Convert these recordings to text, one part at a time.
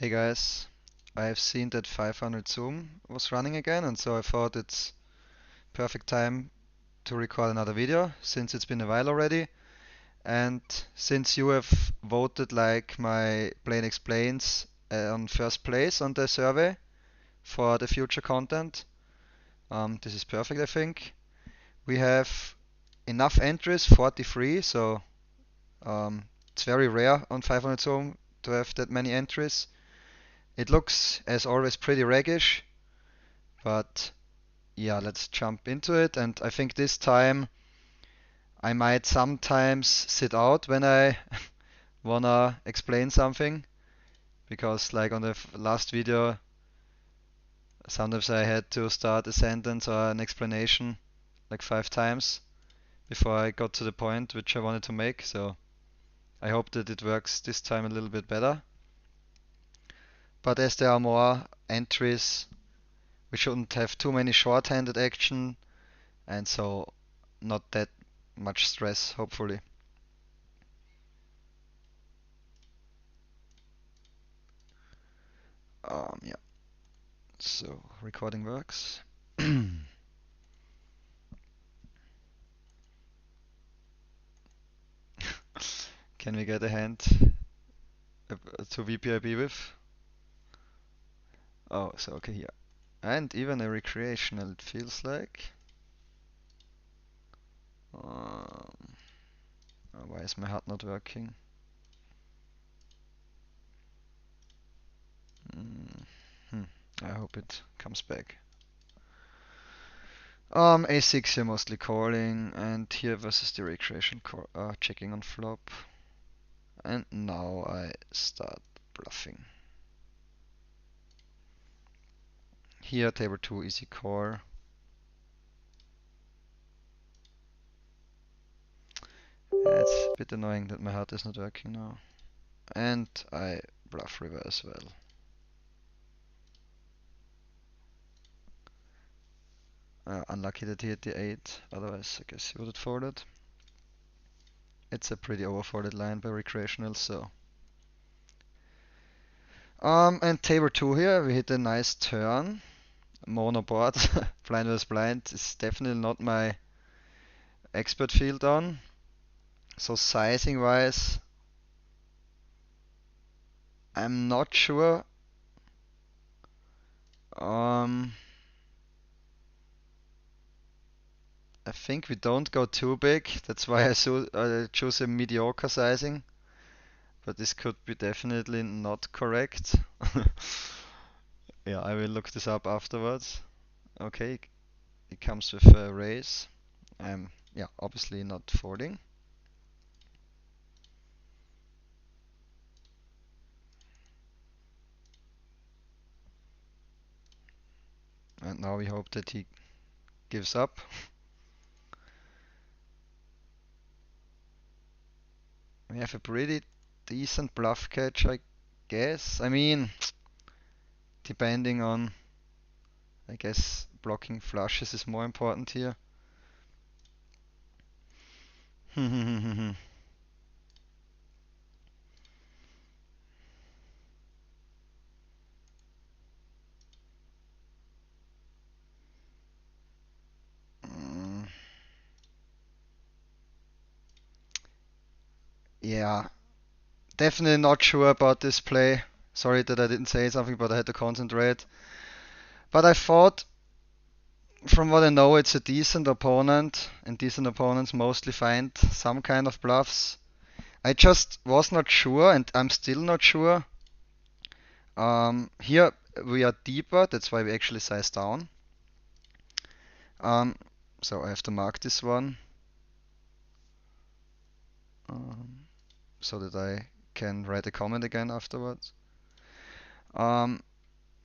Hey guys, I have seen that 500 Zoom was running again, and so I thought it's perfect time to record another video since it's been a while already. And since you have voted like my Play&Explains on first place on the survey for the future content, this is perfect, I think. We have enough entries, 43, so it's very rare on 500 Zoom to have that many entries. It looks, as always, pretty raggish, but yeah, let's jump into it. And I think this time I might sometimes sit out when I wanna explain something, because like on the last video, sometimes I had to start a sentence or an explanation like 5 times before I got to the point which I wanted to make. So I hope that it works this time a little bit better. But as there are more entries, we shouldn't have too many short-handed action, and so not that much stress, hopefully. Yeah, so recording works. Can we get a hand to VPIB with? Oh, so okay, here. And even a recreational, it feels like. Um, why is my HUD not working? Hmm. I hope it comes back. A6 here mostly calling, and here versus the recreation checking on flop. And now I start bluffing. Here table 2 easy call. It's a bit annoying that my HUD is not working now. And I bluff river as well. Unlucky that he hit the 8, otherwise I guess he would have folded. It's a pretty overfolded line by recreational, so. And table 2 here, we hit a nice turn. Mono board, blind versus blind, is definitely not my expert field on. So sizing wise, I'm not sure. I think we don't go too big. That's why I choose a mediocre sizing. But this could be definitely not correct. Yeah, I will look this up afterwards. Okay, it comes with a raise. Yeah, obviously not folding. And now we hope that he gives up. We have a pretty decent bluff catch, I guess. I mean, depending on, I guess, blocking flushes is more important here. Yeah, definitely not sure about this play. Sorry that I didn't say something, but I had to concentrate. But I thought, from what I know, it's a decent opponent, and decent opponents mostly find some kind of bluffs. I just was not sure, and I'm still not sure. Here we are deeper, that's why we actually size down. So I have to mark this one, so that I can write a comment again afterwards.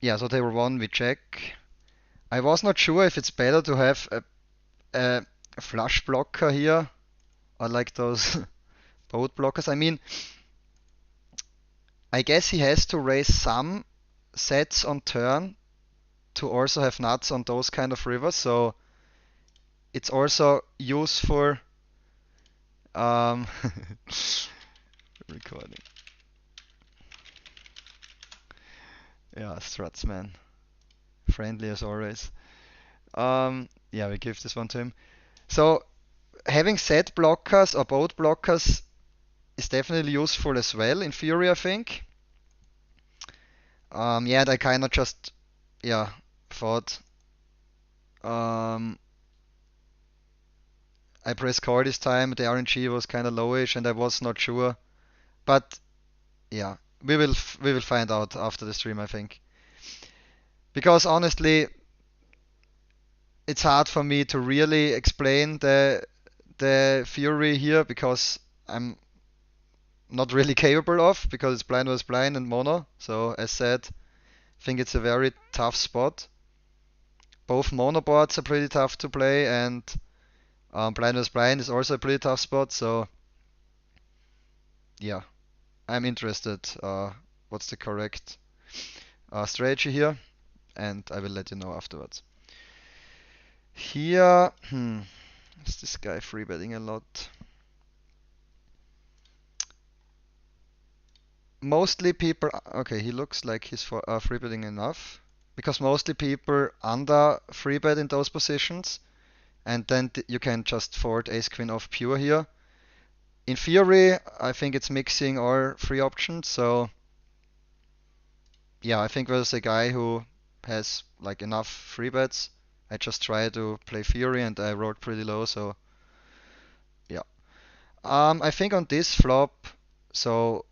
Yeah, so table 1 we check. I was not sure if it's better to have a flush blocker here, or like those boat blockers. I mean, I guess he has to raise some sets on turn to also have nuts on those kind of rivers, so it's also useful. Recording. Yeah, struts, man. Friendly as always. Yeah, we give this one to him. So having set blockers or both blockers is definitely useful as well in theory, I think. Yeah, I kind of just, yeah, thought I pressed call this time. The RNG was kind of lowish, and I was not sure. But yeah, we will find out after the stream, I think. Because honestly, it's hard for me to really explain the theory here because I'm not really capable of because it's blind was blind and mono. So as said, I think it's a very tough spot. Both mono boards are pretty tough to play, and blind was blind is also a pretty tough spot. So yeah, I'm interested. What's the correct strategy here? And I will let you know afterwards. Here, is this guy free betting a lot? Mostly people, okay, he looks like he's for free betting enough because mostly people under free bet in those positions, and then you can just fold ace queen off pure here. In theory, I think it's mixing all three options, so yeah, I think there's a guy who has like enough free bets. I just try to play theory and I rolled pretty low, so yeah. I think on this flop, so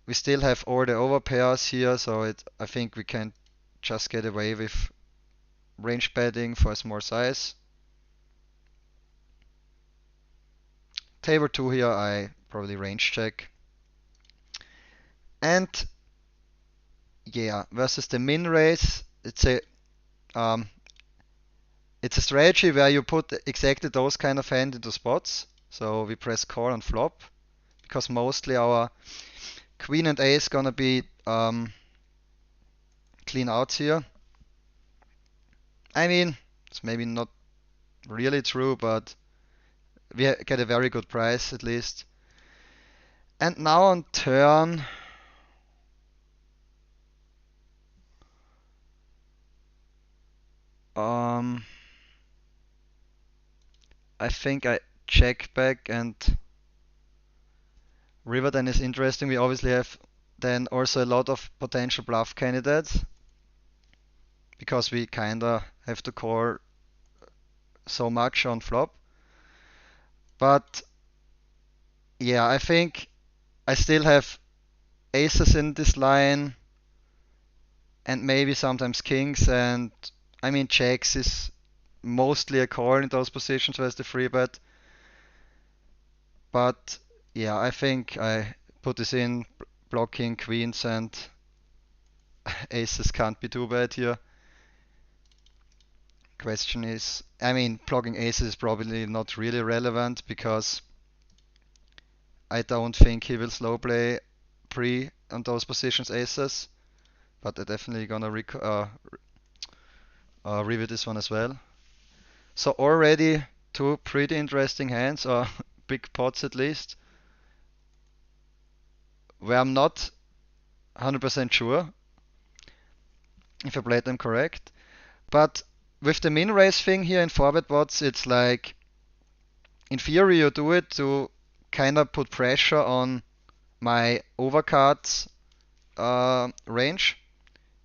we still have all the overpairs here, so I think we can just get away with range betting for a small size. Table 2 here, I probably range check. And yeah, versus the min raise, um, it's a strategy where you put exactly those kind of hand into spots. So we press call on flop because mostly our queen and ace gonna be clean outs here. I mean, it's maybe not really true, but we get a very good price at least. And now on turn, um, I think I check back and river then is interesting. We obviously have then also a lot of potential bluff candidates because we kinda have to call so much on flop. But yeah, I think I still have aces in this line and maybe sometimes kings, and I mean jacks is mostly a call in those positions where it's the free bet. But yeah, I think I put this in blocking queens and aces can't be too bad here. Question is, I mean, blocking aces is probably not really relevant because I don't think he will slow play pre on those positions aces, but I'm definitely gonna review this one as well. So already two pretty interesting hands, or big pots at least, where I'm not 100% sure if I played them correct. But with the min raise thing here in forward pots, it's like in theory you do it to kind of put pressure on my overcards range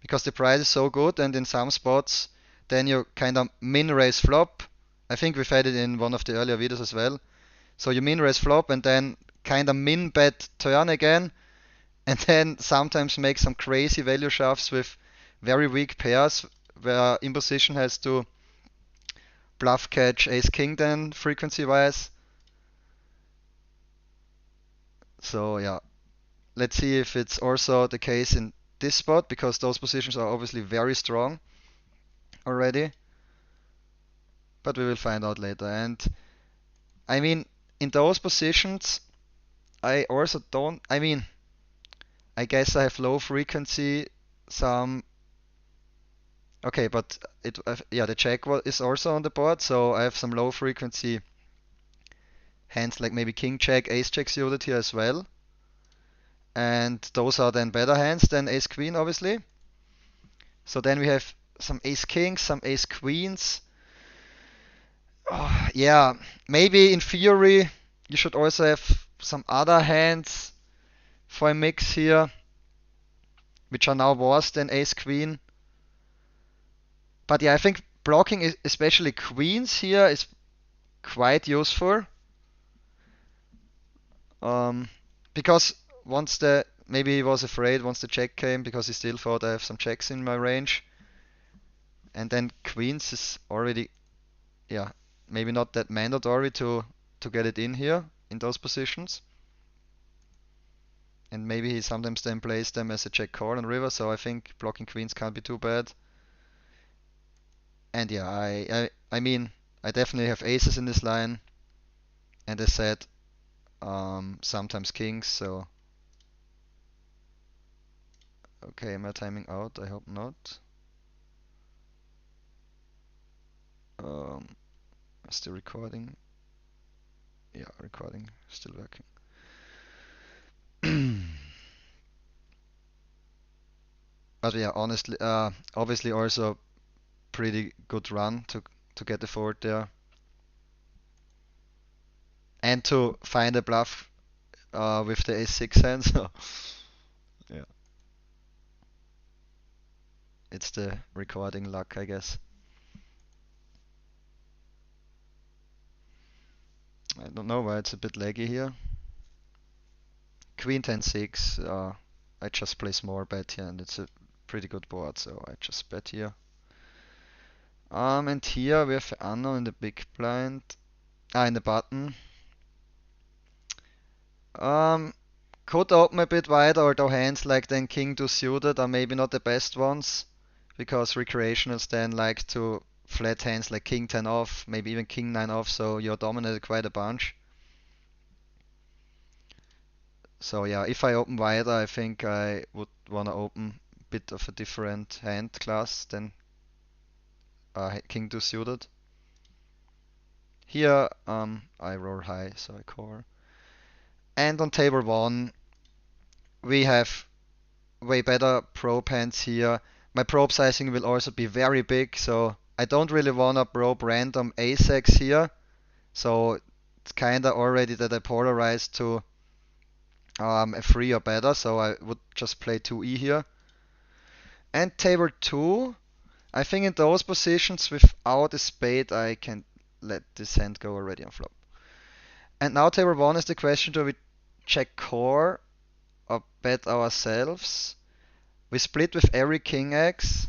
because the price is so good, and in some spots then you kind of min raise flop. I think we've had it in one of the earlier videos as well. So you min raise flop and then kind of min bet turn again, and then sometimes make some crazy value shoves with very weak pairs where imposition has to bluff catch ace king then frequency wise. So yeah, let's see if it's also the case in this spot because those positions are obviously very strong already. But we will find out later. And I mean, in those positions, I also don't. I mean, I guess I have low frequency. Some. Okay, but yeah, the check is also on the board, so I have some low frequency hands like maybe king check, ace check suited here as well. And those are then better hands than ace queen, obviously. So then we have some ace kings, some ace queens. Oh, yeah, maybe in theory you should also have some other hands for a mix here, which are now worse than ace queen. But yeah, I think blocking especially queens here is quite useful. Um, because once the maybe he was afraid once the check came because he still thought I have some checks in my range, and then queens is already, yeah, maybe not that mandatory to get it in here in those positions. And maybe he sometimes then plays them as a check call on river, so I think blocking queens can't be too bad. And yeah, I mean I definitely have aces in this line, and as said, sometimes kings. So okay, am I timing out? I hope not. Still recording. Yeah, recording, still working. But yeah, honestly, obviously also pretty good run to get the fort there and to find a bluff with the ace-6 hand. So yeah, it's the recording luck, I guess. I don't know why it's a bit laggy here. Queen 10-6. I just play small bet here, and it's a pretty good board, so I just bet here. And here we have unknown in the big blind. In the button. Um, could open a bit wider, although hands like then king 2 suited are maybe not the best ones, because recreationals then like to flat hands like king 10 off, maybe even king 9 off, so you're dominated quite a bunch. So yeah, if I open wider, I think I would wanna open a bit of a different hand class than king 2 suited. Here, I roll high, so I call. And on table 1, we have way better probe hands here. My probe sizing will also be very big, so I don't really wanna probe random ace-x here. So it's kinda already that I polarize to a 3 or better, so I would just play 2e here. And table 2, I think in those positions without a spade I can let this hand go already on flop. And now table 1 is the question, do we check core or bet ourselves? We split with every king X,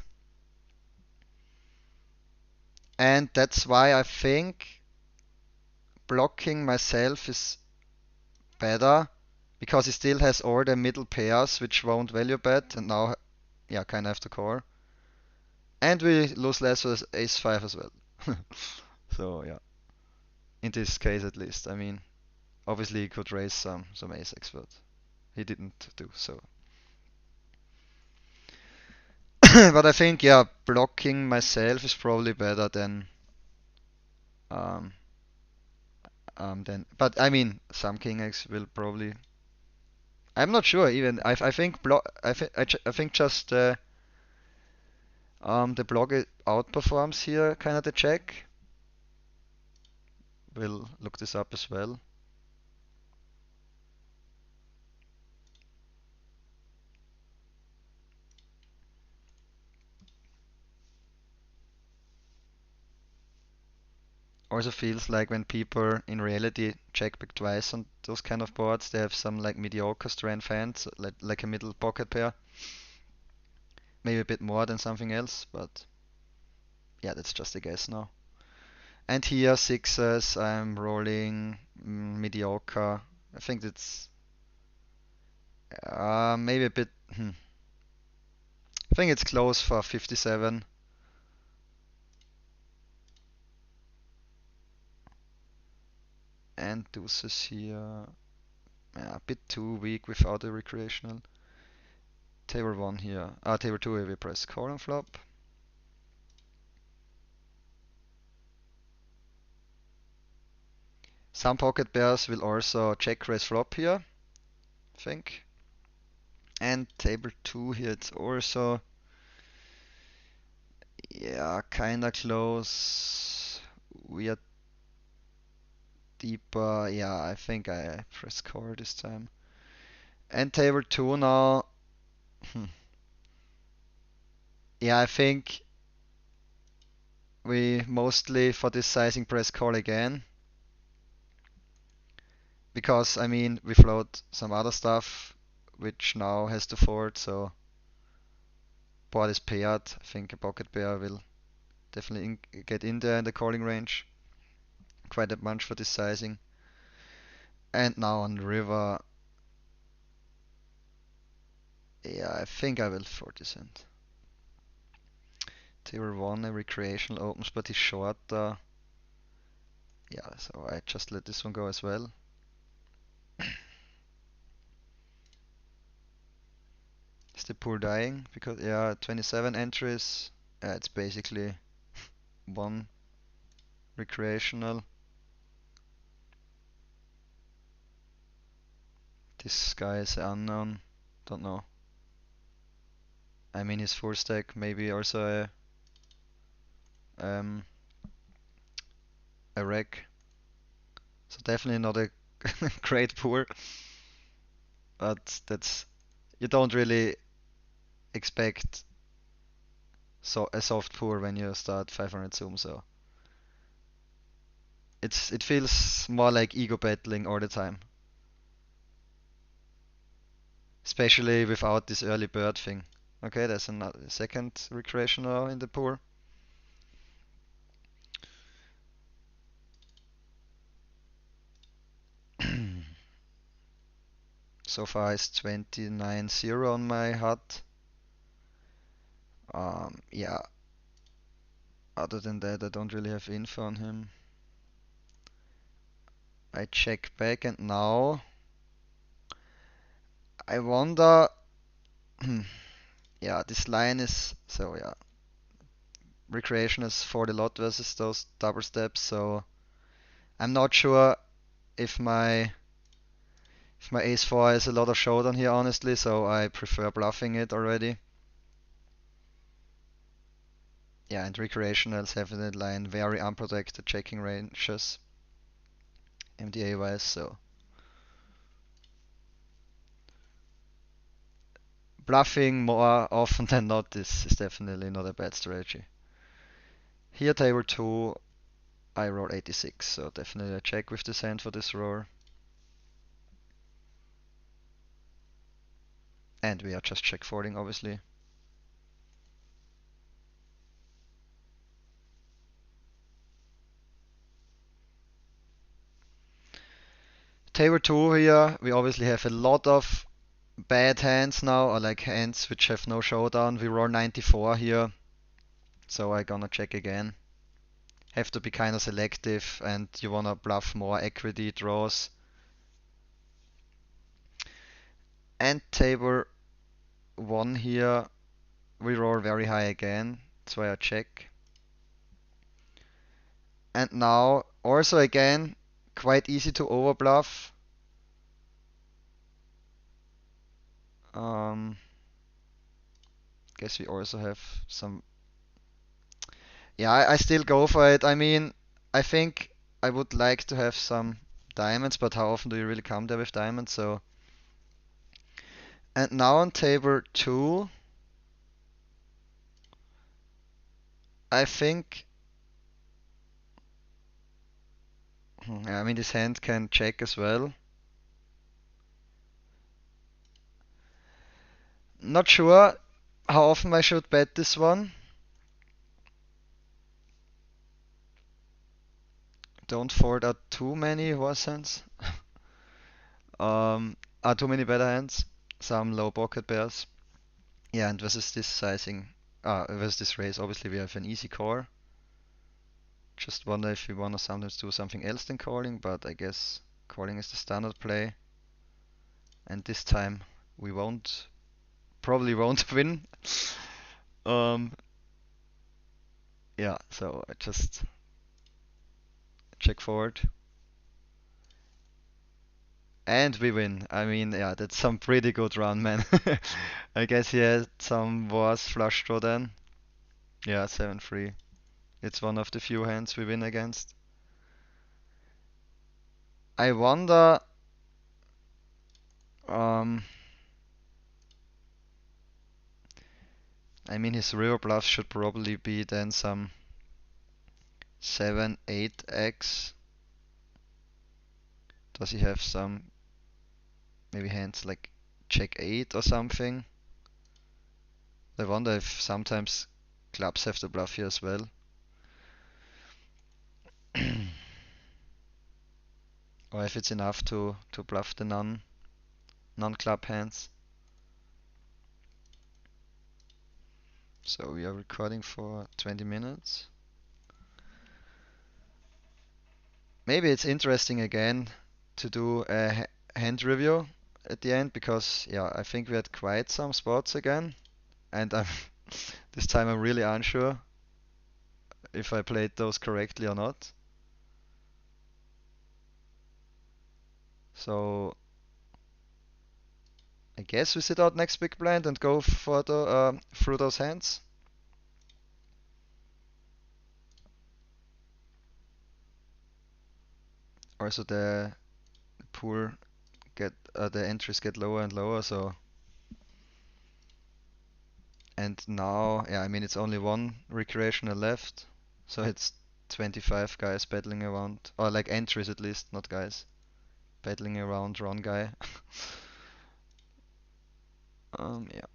and that's why I think blocking myself is better, because he still has all the middle pairs which won't value bet, and now, yeah, kind of have to core. And we lose less with ace 5 as well. So yeah, in this case at least. I mean, obviously he could raise some ace X, but he didn't do so. But I think, yeah, blocking myself is probably better um, but I mean, some king X will probably. I'm not sure even. I think block. I think just the block outperforms here, kind of the check. We'll look this up as well. Also feels like when people in reality check back twice on those kind of boards, they have some like mediocre strength hands, like a middle pocket pair. Maybe a bit more than something else, but yeah, that's just a guess now. And here sixes, I'm rolling mediocre. I think that's maybe a bit. I think it's close for 57. And deuces here. Yeah, a bit too weak without a recreational. Table 1 here. Table 2 here we press call on flop. Some pocket pairs will also check raise flop here, I think. And table 2 here it's also Yeah, kinda close. We are deeper. Yeah, I think I press call this time. And table 2 now. Hmm. Yeah, I think we mostly for this sizing press call again. Because, I mean, we float some other stuff which now has to fold, so board is paired. I think a pocket pair will definitely get in there in the calling range. Quite a bunch for this sizing. And now on the river, yeah, I think I will fold this hand. Table 1, a recreational opens, but he's short. Yeah, so I just let this one go as well. Is the pool dying? Because, yeah, 27 entries. Yeah, it's basically one recreational. This guy is unknown. Don't know. I mean, his full stack, maybe also a wreck. So definitely not a great pool, but that's you don't really expect so a soft pool when you start 500 zoom. So it feels more like ego battling all the time, especially without this early bird thing. Okay, there's another second recreational in the pool. So far it's 29-0 on my hut. Yeah, other than that, I don't really have info on him. I check back and now I wonder. Yeah, this line is so yeah. Recreation is 40 lot versus those double steps, so I'm not sure if my ace 4 is a lot of showdown here honestly, so I prefer bluffing it already. Yeah, and recreationals have in that line very unprotected checking ranges, MDA wise, so bluffing more often than not is definitely not a bad strategy. Here table 2, I roll 86, so definitely a check with this hand for this roll. And we are just check folding obviously. Table 2 here, we obviously have a lot of bad hands now, or like hands which have no showdown. We roll 94 here, so I gonna check again. Have to be kind of selective, and you wanna bluff more equity draws. And table 1 here, we roll very high again, that's why I check. And now, also again, quite easy to overbluff. Guess we also have some. Yeah, I still go for it. I mean, I think I would like to have some diamonds, but how often do you really come there with diamonds? So, and now on table 2, I think. I mean, this hand can check as well. Not sure how often I should bet this one. Don't fold out too many horse hands. Are too many better hands. Some low pocket pairs. Yeah, and versus this sizing, versus this raise, obviously we have an easy call. Just wonder if we wanna sometimes do something else than calling, but I guess calling is the standard play. And this time we probably won't win. Um, yeah, so I just check forward. And we win. I mean, yeah, that's some pretty good run, man. I guess he had some worse flush draw then. Yeah, 7-3. It's one of the few hands we win against. I wonder, um, I mean his river bluff should probably be then some 7, 8x. Does he have some maybe hands like Jack 8 or something? I wonder if sometimes clubs have the bluff here as well. Or if it's enough to bluff the non-club hands. So we are recording for 20 minutes. Maybe it's interesting again to do a hand review at the end because yeah, I think we had quite some spots again, and I'm this time I'm really unsure if I played those correctly or not. So I guess we sit out next big blind and go for the through those hands. Also the pool get the entries get lower and lower. So and now yeah, I mean it's only one recreational left, so it's 25 guys battling around, or like entries at least, not guys battling around Ron guy. Yeah,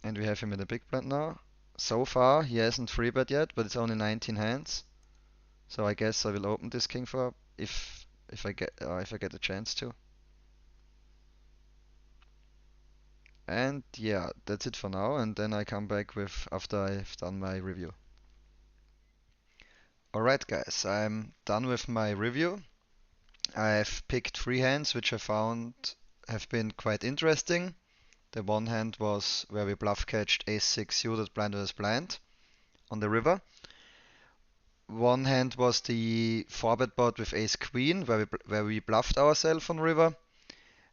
and we have him in the big blind now. So far he hasn't free bet yet, but it's only 19 hands. So I guess I will open this king flop if I get a chance to. And yeah, that's it for now. And then I come back with after I've done my review. Alright, guys, I'm done with my review. I've picked three hands which I found have been quite interesting. The one hand was where we bluff catched ace-6 suited blind versus blind on the river. One hand was the 4-bet board with ace-queen where we bluffed ourselves on river.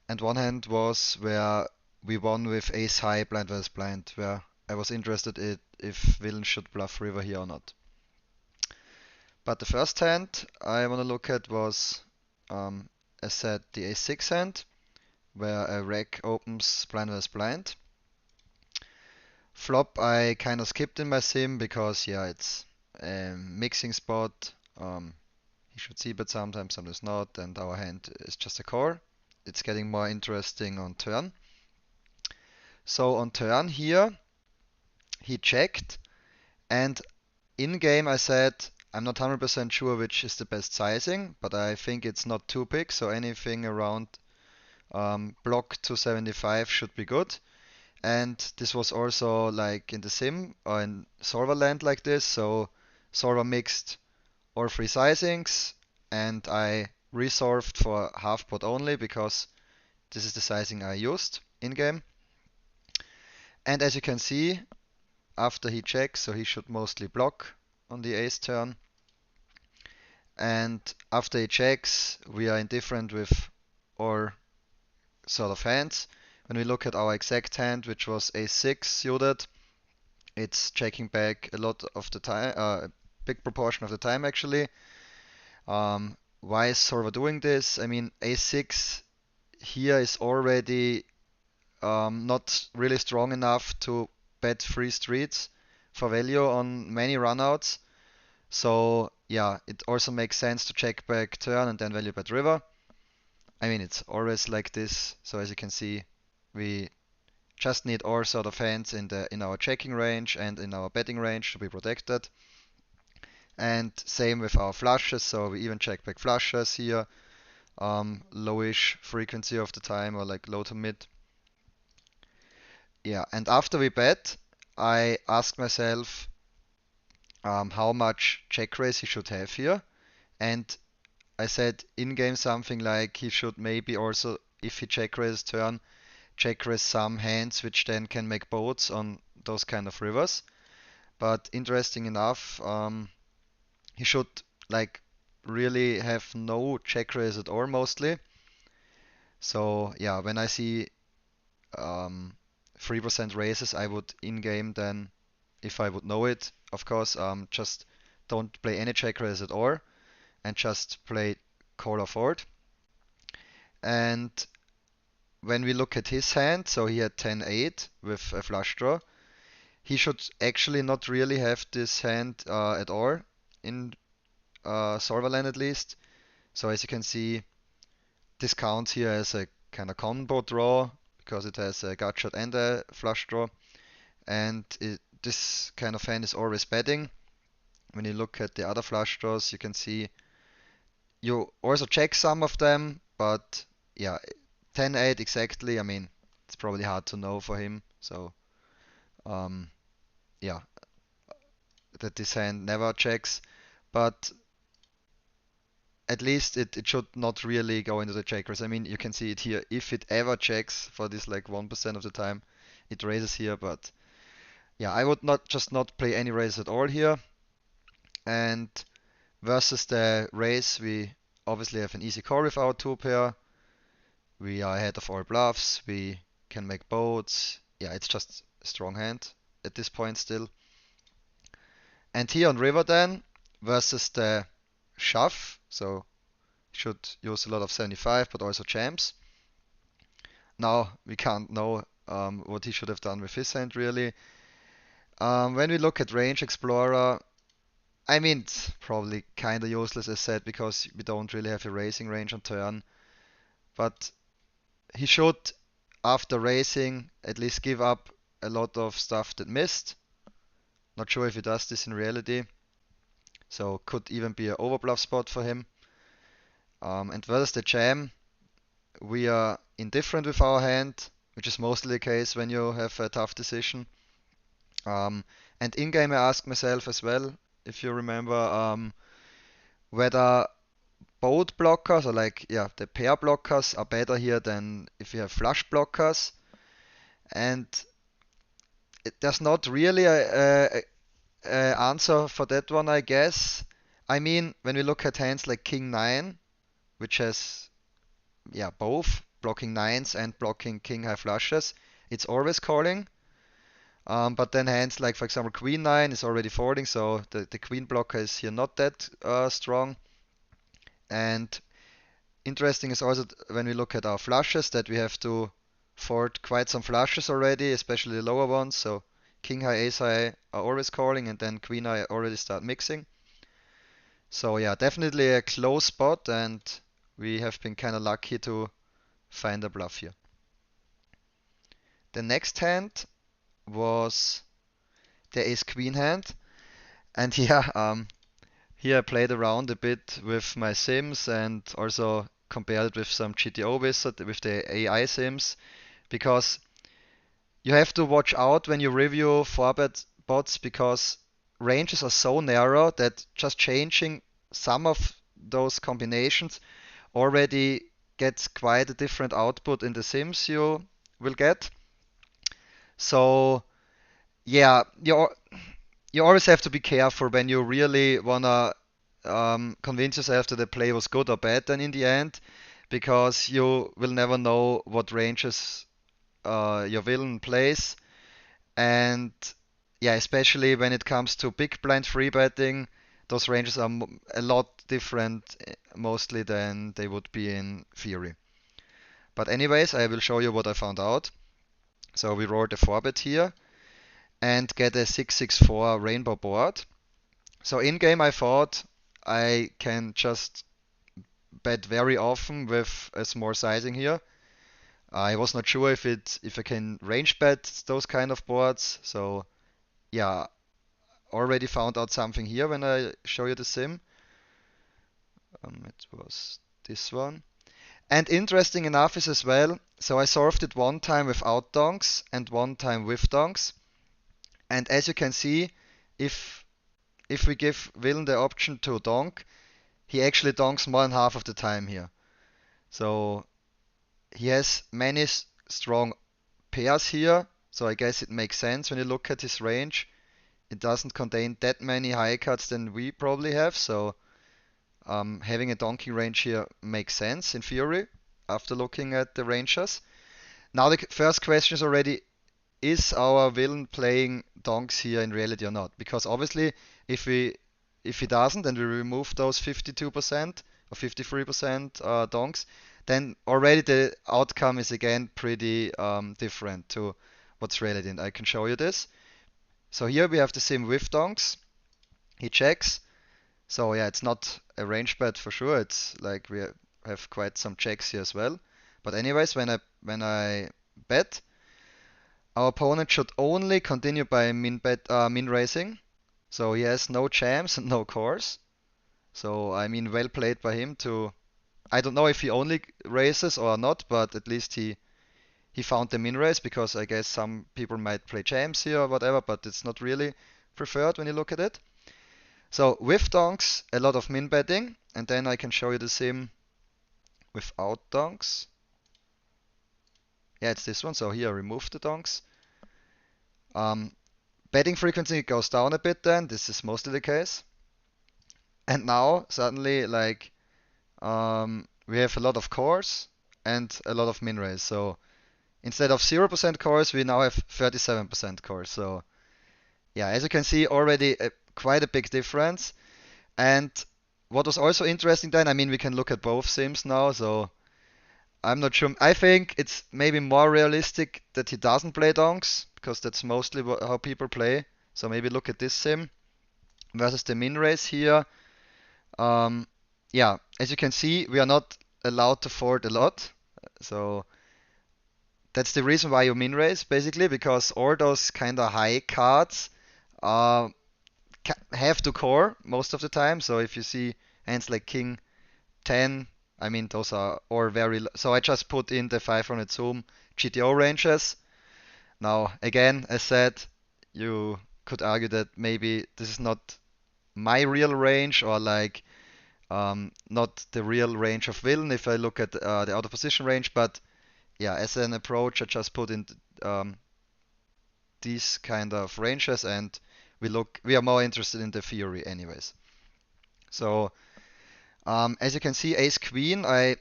And one hand was where we won with ace high blind versus blind, where I was interested in if villain should bluff river here or not. But the first hand I want to look at was, as said, the ace-6 hand, where a reg opens blind versus blind. Flop I kind of skipped in my sim because yeah, it's a mixing spot. He should see bet sometimes, sometimes not, and our hand is just a core. It's getting more interesting on turn. So on turn here, he checked, and in game I said I'm not 100% sure which is the best sizing, but I think it's not too big, so anything around block 275 should be good. And this was also like in the sim or in solver land like this, so solver mixed all three sizings, and I resolved for half pot only because this is the sizing I used in game. And as you can see, after he checks, so he should mostly block on the ace turn. And after he checks, we are indifferent with all sort of hands. When we look at our exact hand, which was ace-6 suited, it's checking back a lot of the time, a big proportion of the time actually. Why is solver doing this? I mean, ace-6 here is already not really strong enough to bet free streets for value on many runouts. So yeah, it also makes sense to check back turn and then value bet river. I mean, it's always like this. So as you can see, we just need all sort of hands in our checking range and in our betting range to be protected. And same with our flushes. So we even check back flushes here, lowish frequency of the time or like low to mid. Yeah, and after we bet, I asked myself how much check raise he should have here. And I said in game something like he should maybe also, if he check raises turn, check raise some hands which then can make boats on those kind of rivers. But interesting enough, he should like really have no check raise at all mostly. So yeah, when I see um, 3% raises, I would in-game then, if I would know it, of course, just don't play any check raise at all and just play call or fold. And when we look at his hand, so he had 10-8 with a flush draw. He should actually not really have this hand at all in Solverland at least. So as you can see, this counts here as a kind of combo draw because it has a gut shot and a flush draw. And this kind of hand is always betting. When you look at the other flush draws, you can see you also check some of them, but yeah, 10-8 exactly. I mean, it's probably hard to know for him. So um, yeah, that this hand never checks, but at least it should not really go into the checkers. I mean, you can see it here. If it ever checks for this like 1% of the time, it raises here. But yeah, I would not play any raise at all here. And versus the raise, we obviously have an easy call with our two pair. We are ahead of all bluffs. We can make boats. Yeah, it's just a strong hand at this point still. And here on river then versus the shove, so should use a lot of 75 but also jams. Now we can't know what he should have done with his hand really. When we look at range explorer, I mean it's probably kind of useless as said because we don't really have a racing range on turn. But he should, after racing, at least give up a lot of stuff that missed. Not sure if he does this in reality. So could even be an overbluff spot for him. And versus the jam, we are indifferent with our hand, which is mostly the case when you have a tough decision. And in-game I ask myself as well, if you remember, whether both blockers or like, yeah, the pair blockers are better here than if you have flush blockers. And there's not really a answer for that one, I guess. I mean, when we look at hands like King 9, which has, yeah, both blocking nines and blocking king high flushes, it's always calling. But then hands like, for example, Queen 9 is already folding, so the Queen blocker is here not that strong. And interesting is also when we look at our flushes that we have to fold quite some flushes already, especially the lower ones. So King high, Ace high are always calling, and then Queen high already start mixing. So yeah, definitely a close spot, and we have been kind of lucky to find a bluff here. The next hand was the Ace Queen hand. And yeah, here I played around a bit with my sims and also compared it with some GTO wizard with the AI sims because you have to watch out when you review 4-bet bots because ranges are so narrow that just changing some of those combinations already gets quite a different output in the sims you will get. So yeah, you always have to be careful when you really wanna convince yourself that the play was good or bad then in the end, because you will never know what ranges your villain plays. And yeah, especially when it comes to big blind free betting, those ranges are a lot different mostly than they would be in theory. But anyways, I will show you what I found out. So we rolled a 4-bet here and get a 6-6-4 rainbow board. So in game I thought I can just bet very often with a small sizing here. I was not sure if I can range bet those kind of boards. So yeah, already found out something here when I show you the sim. It was this one. And interesting enough is as well, so I solved it one time without donks and one time with donks. And as you can see, if if we give villain the option to donk, he actually donks more than half of the time here. So he has many strong pairs here, so I guess it makes sense when you look at his range. It doesn't contain that many high cards than we probably have, so having a donking range here makes sense in theory after looking at the rangers. Now the first question is already, is our villain playing donks here in reality or not? Because obviously, if we if he doesn't, and we remove those 52% or 53% donks, then already the outcome is again pretty different to what's reality. And I can show you this. So here we have the sim with donks. He checks. So yeah, it's not a range bet for sure. It's like we have quite some checks here as well. But anyways, when I bet, our opponent should only continue by min raising. So he has no jams and no cores. So I mean, well played by him to. I don't know if he only raises or not, but at least he found the min raise, because I guess some people might play jams here or whatever, but it's not really preferred when you look at it. So with donks, a lot of min betting, and then I can show you the sim without donks. Yeah, it's this one. So here I remove the donks. Um, Betting frequency goes down a bit then. This is mostly the case. And now suddenly like we have a lot of cores and a lot of min raise. So instead of 0% cores, we now have 37% cores. So yeah, as you can see, already quite a big difference. And what was also interesting then, I mean, we can look at both sims now. So I'm not sure. I think it's maybe more realistic that he doesn't play donks, because that's mostly how people play. So maybe look at this sim versus the min raise here. Um, yeah, as you can see, we are not allowed to fold a lot. So that's the reason why you min raise, basically, because all those kind of high cards uh, have to core most of the time. So if you see hands like King 10, I mean, those are all very. So I just put in the 500 zoom GTO ranges. Now, again, as said, you could argue that maybe this is not my real range, or like not the real range of villain if I look at the out of position range. But yeah, as an approach, I just put in these kind of ranges, and we are more interested in the theory anyways. So as you can see, ace queen, I'm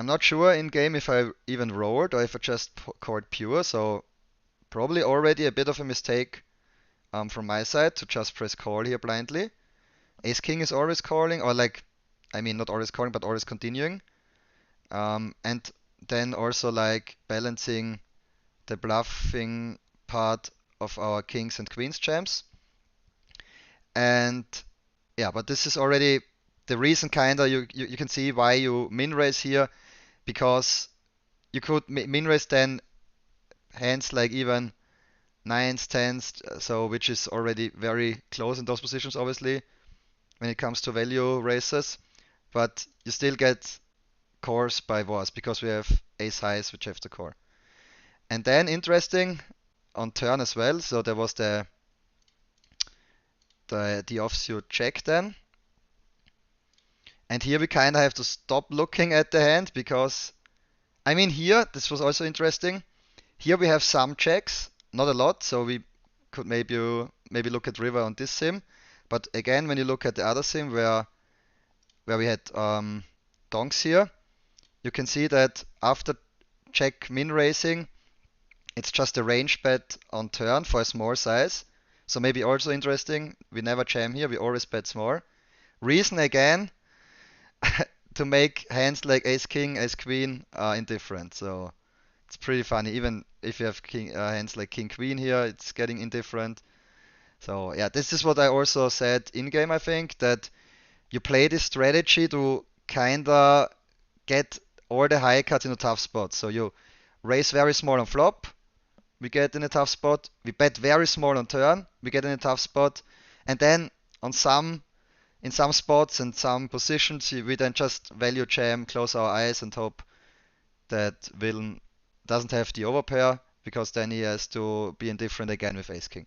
not sure in game if I even rolled or if I just called pure. So probably already a bit of a mistake from my side to just press call here blindly. Ace king is always calling, or like, I mean, not always calling, but always continuing. And then also like balancing the bluffing part of our kings and queens jams. And yeah, but this is already the reason, kinda, you can see why you min raise here, because you could min raise then hands like even nines, tens, so which is already very close in those positions, obviously, when it comes to value races. But you still get cores by was, because we have ace highs which have the core. And then interesting on turn as well. So there was the offsuit check then. And here we kind of have to stop looking at the hand, because I mean, here this was also interesting. Here we have some checks, not a lot, so we could maybe look at river on this sim. But again, when you look at the other sim where we had donks here, you can see that after check min raising, it's just a range bet on turn for a small size. So maybe also interesting, we never jam here, we always bet small. Reason again, to make hands like ace king, ace queen indifferent. So it's pretty funny. Even if you have hands like king queen here, it's getting indifferent. So yeah, this is what I also said in game. I think that you play this strategy to kinda get all the high cards in a tough spot. So you raise very small on flop, we get in a tough spot. We bet very small on turn, we get in a tough spot, and then on in some spots and some positions, we then just value jam, close our eyes, and hope that villain doesn't have the overpair, because then he has to be indifferent again with ace king.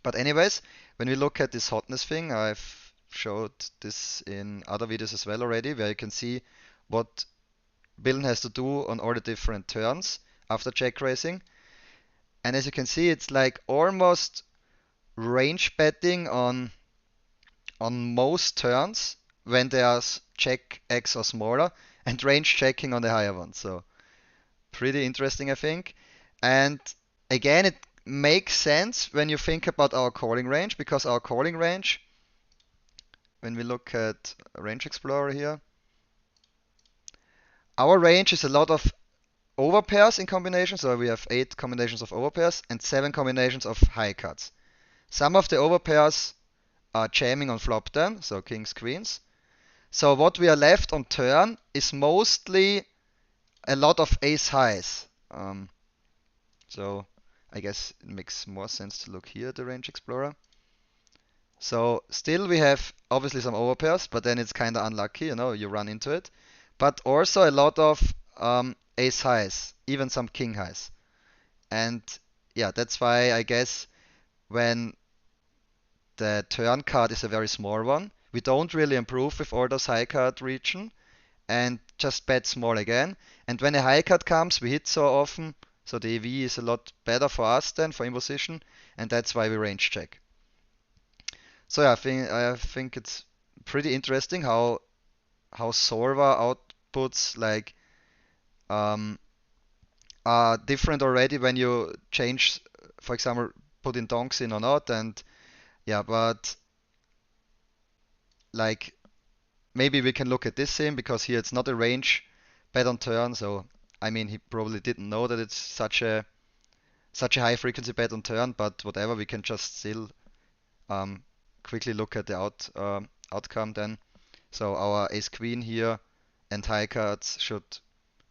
But anyways, when we look at this hotness thing, I've showed this in other videos as well already, where you can see what villain has to do on all the different turns after check raising. And as you can see, it's like almost range betting on most turns when there's check X or smaller, and range checking on the higher ones. So pretty interesting, I think. And again, it makes sense when you think about our calling range, because our calling range, when we look at Range Explorer here, our range is a lot of overpairs in combination. So we have 8 combinations of overpairs and 7 combinations of high cards. Some of the overpairs are jamming on flop then, so kings, queens. So what we are left on turn is mostly a lot of ace highs. So I guess it makes more sense to look here at the Range Explorer. So still we have obviously some overpairs, but then it's kind of unlucky, you run into it. But also a lot of ace highs, even some king highs. And yeah, that's why I guess when the turn card is a very small one, we don't really improve with all those high card region and just bet small again. And when a high card comes, we hit so often, so the EV is a lot better for us than for imposition, and that's why we range check. So yeah, I think it's pretty interesting how solver outputs like um, are different already when you change, for example, put in donks in or not, and yeah, but like maybe we can look at this sim because here it's not a range bet on turn, so I mean he probably didn't know that it's such a high frequency bet on turn, but whatever, we can just still um, quickly look at the outcome then. So our ace queen here and high cards should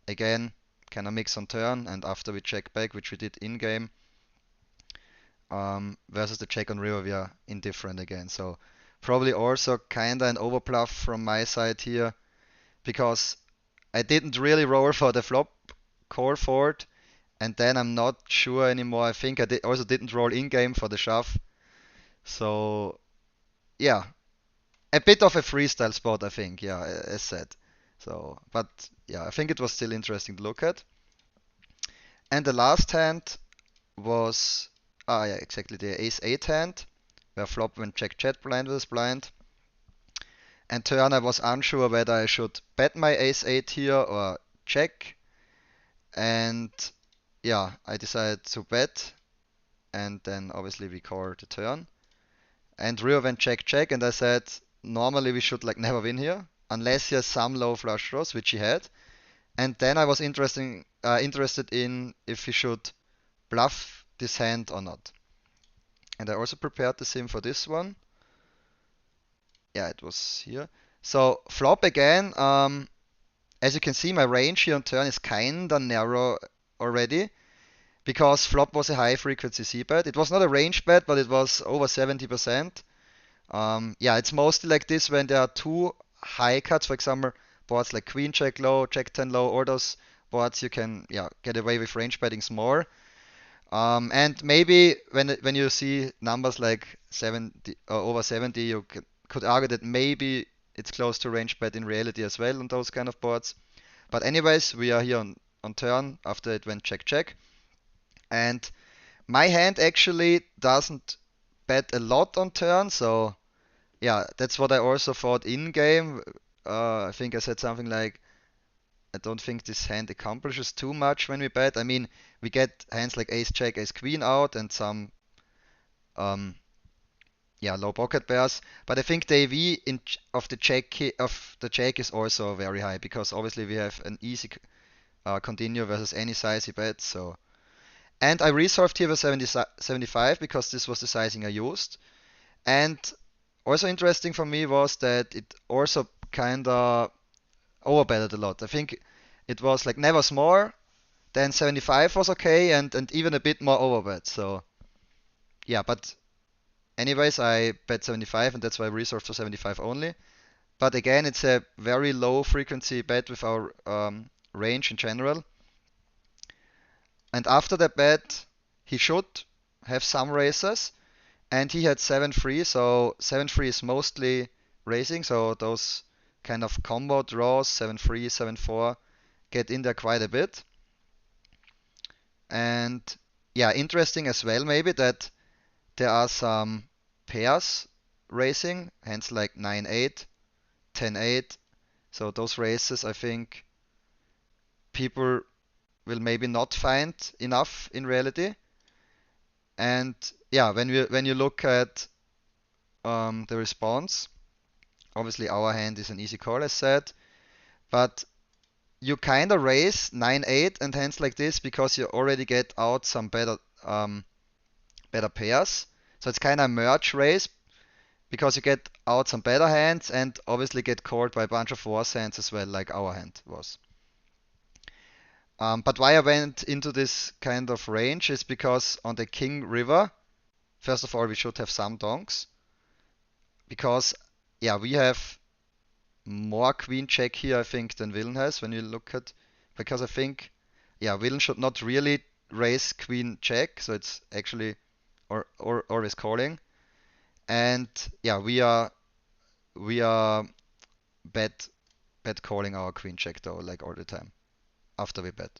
again kind of mix on turn, and after we check back, which we did in game, versus the check on river, we are indifferent again. So probably also kinda an overbluff from my side here because I didn't really roll for the flop call forward, and then I'm not sure anymore. I think also didn't roll in game for the shove. So yeah, a bit of a freestyle spot, I think. Yeah, as said. So, but yeah, I think it was still interesting to look at. And the last hand was, yeah, exactly the ace-8 hand, where flop went check-chat blind was blind. And turn I was unsure whether I should bet my ace-8 here or check. And yeah, I decided to bet. And then obviously we call the turn. And river went check-check, and I said, normally we should like never win here, unless he has some low flush draws, which he had. And then I was interested in if he should bluff this hand or not. And I also prepared the sim for this one. Yeah, it was here. So flop again. As you can see, my range here on turn is kinda narrow already because flop was a high frequency C bet. It was not a range bet, but it was over 70%. Yeah, it's mostly like this when there are two high cuts, for example, boards like queen check low, jack 10 low, all those boards you can get away with range betting small. And maybe when you see numbers like 70 or over 70, you could argue that maybe it's close to range bet in reality as well on those kind of boards. But anyways, we are here on turn after it went check check. And my hand actually doesn't bet a lot on turn, so yeah, that's what I also thought in game. I think I said something like, I don't think this hand accomplishes too much when we bet. I mean, we get hands like ace jack, ace queen out, and some um, yeah, low pocket pairs. But I think the AV of the jack is also very high because obviously we have an easy continue versus any size he bets. So, and I resolved here with 75 because this was the sizing I used. And also interesting for me was that it also kinda overbetted a lot. I think it was like never small, then 75 was okay, and even a bit more overbet. So yeah, but anyways, I bet 75, and that's why I reserved for 75 only. But again, it's a very low frequency bet with our range in general. And after that bet, he should have some races, and he had 7-3, so 7-3 is mostly racing, so those kind of combo draws, 7-3, 7-4, get in there quite a bit. And yeah, interesting as well maybe that there are some pairs racing, hands like 9-8, 10-8. So those races, I think people will maybe not find enough in reality. And yeah, when you look at the response, obviously our hand is an easy call as said, but you kind of raise 9-8 and hands like this because you already get out some better pairs. So it's kind of a merge raise because you get out some better hands and obviously get called by a bunch of worse hands as well, like our hand was. But why I went into this kind of range is because on the king river, first of all, we should have some donks because, yeah, we have more queen check here, I think, than villain has when you look at, because I think, yeah, villain should not really raise queen check, so it's actually or always calling. And yeah, we are bet bet calling our queen check though, like all the time after we bet.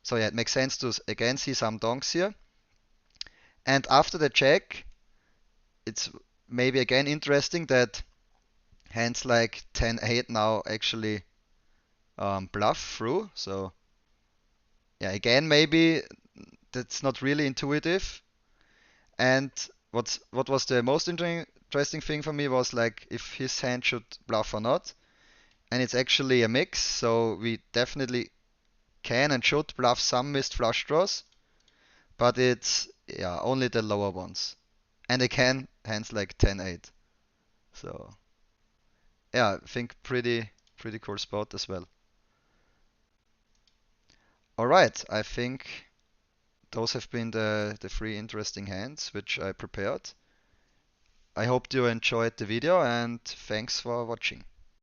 So yeah, it makes sense to again see some donks here. And after the check, it's maybe again interesting that hands like 10-8 now actually bluff through. So yeah, again maybe that's not really intuitive. And what was the most interesting thing for me was like if his hand should bluff or not. And it's actually a mix, so we definitely can and should bluff some missed flush draws, but it's yeah only the lower ones. And again, hands like 10-8. So yeah, I think pretty cool spot as well. All right, I think those have been the three interesting hands which I prepared. I hope you enjoyed the video and thanks for watching.